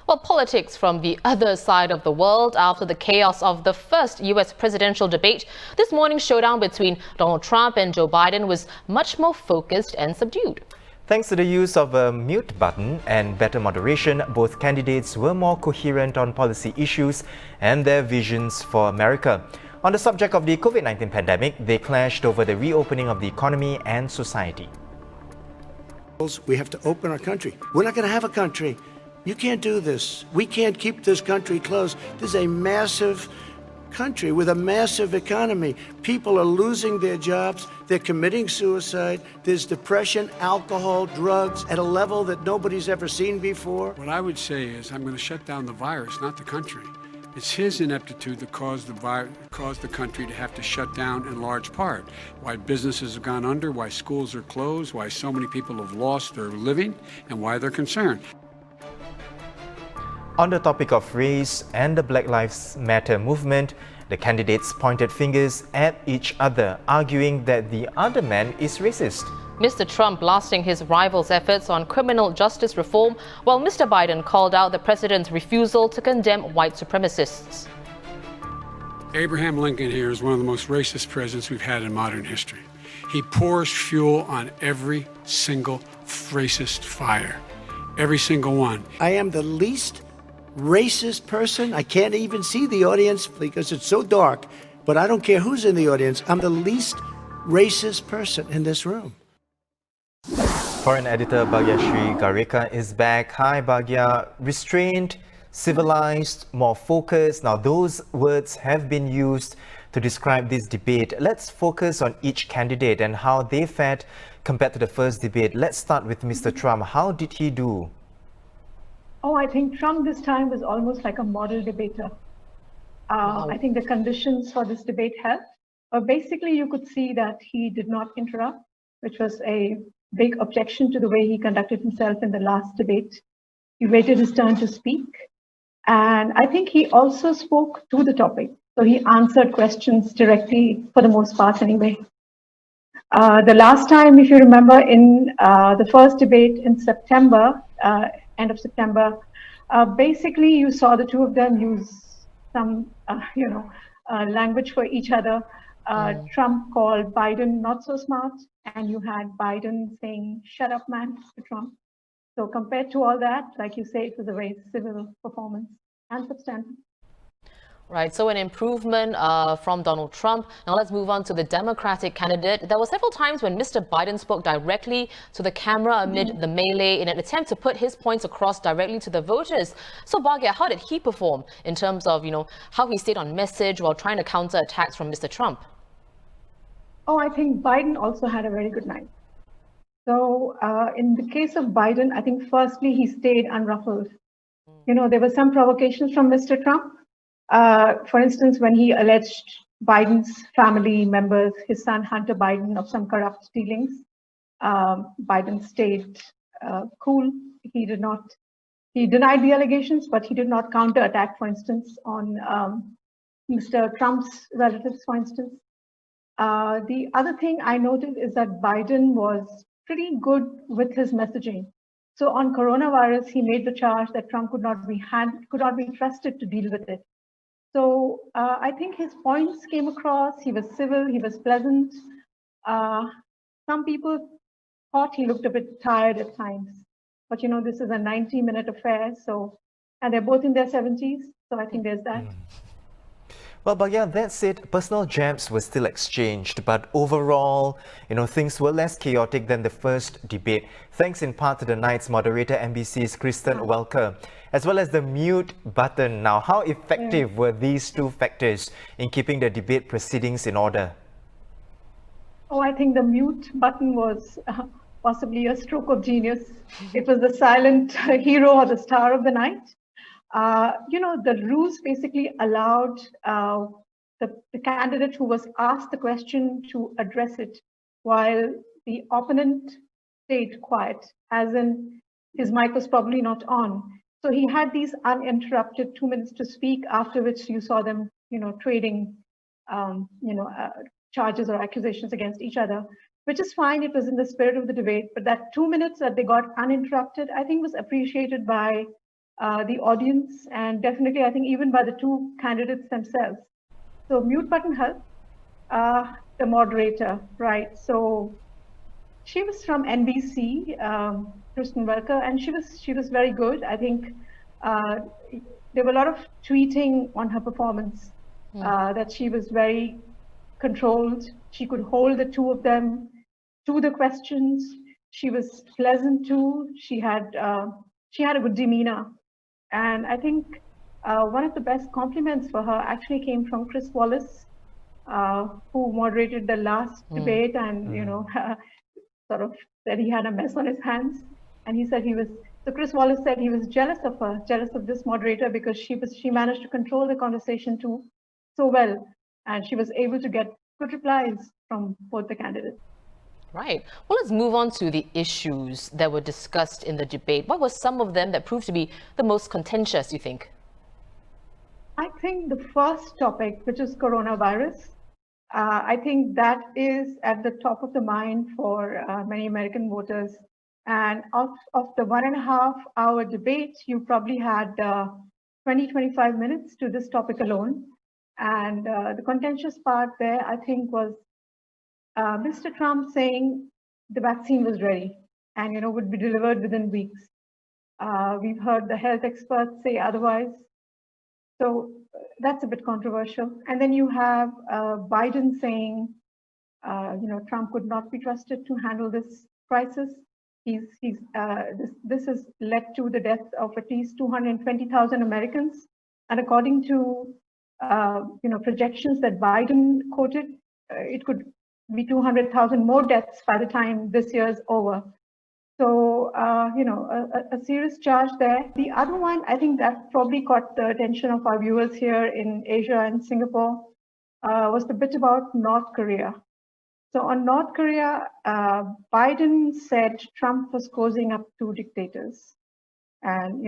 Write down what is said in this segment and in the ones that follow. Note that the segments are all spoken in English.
Well, politics from the other side of the world after the chaos of the first U.S. presidential debate. This morning's showdown between Donald Trump and Joe Biden was much more focused and subdued. Thanks to the use of a mute button and better moderation, both candidates were more coherent on policy issues and their visions for America. On the subject of the COVID-19 pandemic, they clashed over the reopening of the economy and society. We have to open our country. We're not going to have a country. You can't do this. We can't keep this country closed. This is a massive country with a massive economy. People are losing their jobs. They're committing suicide. There's depression, alcohol, drugs at a level that nobody's ever seen before. What I would say is I'm going to shut down the virus, not the country. It's his ineptitude that caused the country to have to shut down in large part. Why businesses have gone under, why schools are closed, why so many people have lost their living, and why they're concerned. On the topic of race and the Black Lives Matter movement, the candidates pointed fingers at each other, arguing that the other man is racist. Mr. Trump blasting his rival's efforts on criminal justice reform, while Mr. Biden called out the president's refusal to condemn white supremacists. Abraham Lincoln here is one of the most racist presidents we've had in modern history. He pours fuel on every single racist fire, every single one. I am the least racist person. I can't even see the audience because it's so dark, but I don't care who's in the audience. I'm the least racist person in this room. Foreign editor Bhagya Sri Gareka is back. Hi Bhagya. Restrained, civilized, more focused. Now those words have been used to describe this debate. Let's focus on each candidate and how they fared compared to the first debate. Let's start with Mr. Trump. How did he do? Oh, I think Trump this time was almost like a model debater. I think the conditions for this debate helped. Basically, you could see that he did not interrupt, which was a big objection to the way he conducted himself in the last debate. He waited his turn to speak. And I think he also spoke to the topic. So he answered questions directly, for the most part anyway. The last time, if you remember, in the first debate in September, end of September, basically you saw the two of them use some, language for each other. Trump called Biden not so smart, and you had Biden saying, "Shut up, man," to Trump. So compared to all that, like you say, it was a very civil performance and substantive. Right, so an improvement from Donald Trump. Now let's move on to the Democratic candidate. There were several times when Mr. Biden spoke directly to the camera amid the melee in an attempt to put his points across directly to the voters. So Bhagya, how did he perform in terms of, how he stayed on message while trying to counter attacks from Mr. Trump? Oh, I think Biden also had a very good night. So in the case of Biden, I think firstly, he stayed unruffled. There were some provocations from Mr. Trump. For instance, when he alleged Biden's family members, his son Hunter Biden, of some corrupt dealings, Biden stayed cool. He denied the allegations, but he did not counterattack, for instance, on Mr. Trump's relatives, for instance. The other thing I noted is that Biden was pretty good with his messaging. So on coronavirus, he made the charge that Trump could not be trusted to deal with it. So I think his points came across. He was civil, he was pleasant. Some people thought he looked a bit tired at times. But this is a 90-minute affair, and they're both in their 70s, so I think there's that. Well, Bhagya, that said, personal jabs were still exchanged, but overall, things were less chaotic than the first debate, thanks in part to the night's moderator, NBC's Kristen Welker, as well as the mute button. Now, how effective were these two factors in keeping the debate proceedings in order? Oh, I think the mute button was possibly a stroke of genius. It was the silent hero or the star of the night. The rules basically allowed the candidate who was asked the question to address it while the opponent stayed quiet, as in his mic was probably not on. So he had these uninterrupted 2 minutes to speak, after which you saw them, trading, charges or accusations against each other, which is fine. It was in the spirit of the debate. But that 2 minutes that they got uninterrupted, I think was appreciated by the audience, and definitely I think even by the two candidates themselves. So mute button helped. The moderator, right? So she was from NBC, Kristen Welker, and she was very good. I think there were a lot of tweeting on her performance, that she was very controlled. She could hold the two of them to the questions. She was pleasant too. She had a good demeanor, and I think one of the best compliments for her actually came from Chris Wallace, who moderated the last debate, and sort of said he had a mess on his hands, and he said so Chris Wallace said he was jealous of her, jealous of this moderator, because she managed to control the conversation too so well, and she was able to get good replies from both the candidates. Right. Well, let's move on to the issues that were discussed in the debate. What were some of them that proved to be the most contentious, you think? I think the first topic, which is coronavirus, I think that is at the top of the mind for many American voters. And of the 1.5 hour debate, you probably had 20-25 minutes to this topic alone. And the contentious part there, I think, was Mr. Trump saying the vaccine was ready and would be delivered within weeks. We've heard the health experts say otherwise. So that's a bit controversial. And then you have Biden saying, Trump could not be trusted to handle this crisis. This has led to the death of at least 220,000 Americans. And according to projections that Biden quoted, it could be 200,000 more deaths by the time this year is over. So, a serious charge there. The other one, I think that probably caught the attention of our viewers here in Asia and Singapore, was the bit about North Korea. So on North Korea, Biden said Trump was cozying up to dictators. And,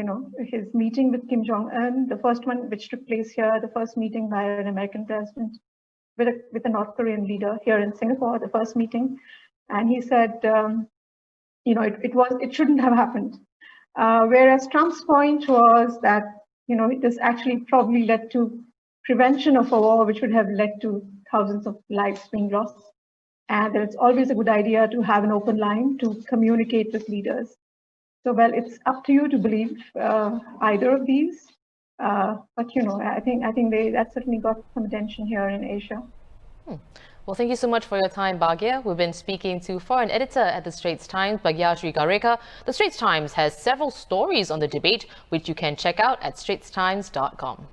his meeting with Kim Jong-un, the first one which took place here, the first meeting by an American president with a North Korean leader here in Singapore, the first meeting. And he said, it shouldn't have happened. Whereas Trump's point was that, this actually probably led to prevention of a war, which would have led to thousands of lives being lost. And that it's always a good idea to have an open line to communicate with leaders. So, well, it's up to you to believe either of these. But, I think that certainly got some attention here in Asia. Well, thank you so much for your time, Bhagya. We've been speaking to foreign editor at the Straits Times, Bhagyashree Gareka. The Straits Times has several stories on the debate, which you can check out at straitstimes.com.